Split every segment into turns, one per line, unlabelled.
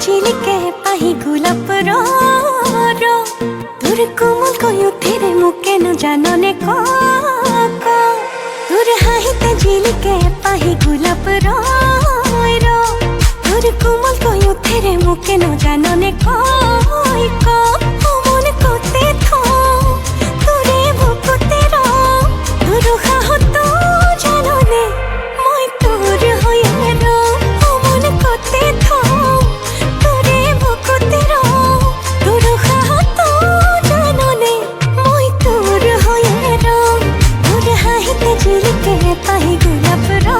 झिलिके पाही गुलाब रो तोर कोमल कयुथिरे मुके न जानने को तोर हाहिते झिलिके पाही गुलाब रो तोर कोमल कयुथिरे मुके न जानने को मन कोते थो तोरे बुकुते रो तोर हाहो तो जानने মই তোর হয়ে रो मन कोते थो तोरे बुकुते रो तोर हाहो तो जानने মই তোর হয়ে रो तोर हाहिते झिलिके पाही गुलाब रो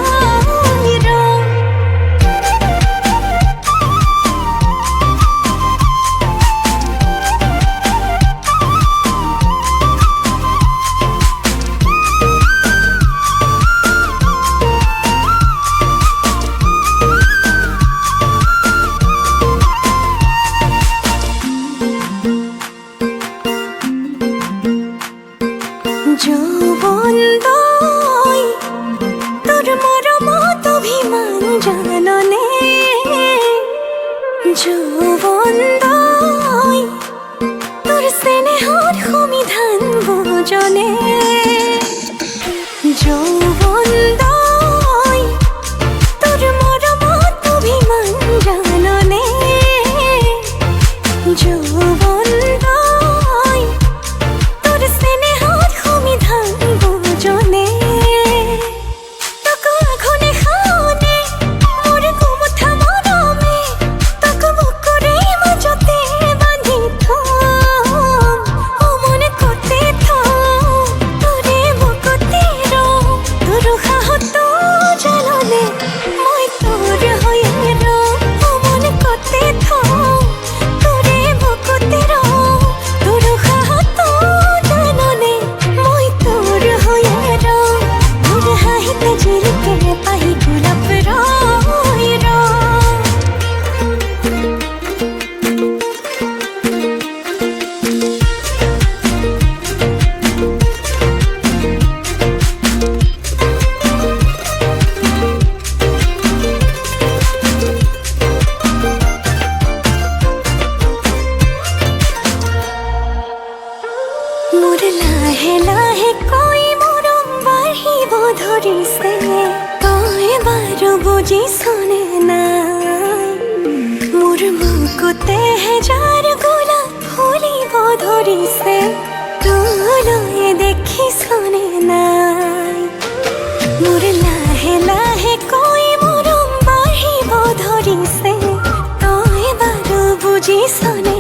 যৌবন দই তোর মরমত অভিমান জাননে যৌবন দই তোর স্নেহর সমিধান বোজনে যৌবন দই তোর মরমত অভিমান জাননে যৌবন দই তোর স্নেহর সমিধান বোজনে তক আঘনে খাওনে মোর কুমুঠা মৰমে তক বুকুৰে মাজতে বান্ধি থম মন কোতে থম তোৰে বুকুতে ৰ তোৰ সাহত জাননে মই তোৰ হৈয়ে ৰ মন কোতে থম তোৰে বুকুতে ৰ তোৰ সাহত জাননে মই তোৰ হৈয়ে ৰ তোৰ হাঁহিতে ঝিলিকে পাহি গোলাপ ৰ মোর লাহে লাহে কই মৰম বাঢ়িব ধৰিছে তই বাৰু বুজিছনে নাই মোৰ বুকুতেহে যাৰ গোলাপ ফুলিব ধৰিছে তোলৈ দেখিছনে নাই মোৰ লাহে লাহে কই মৰম বাঢ়িব ধৰিছে তই বাৰু বুজিছনে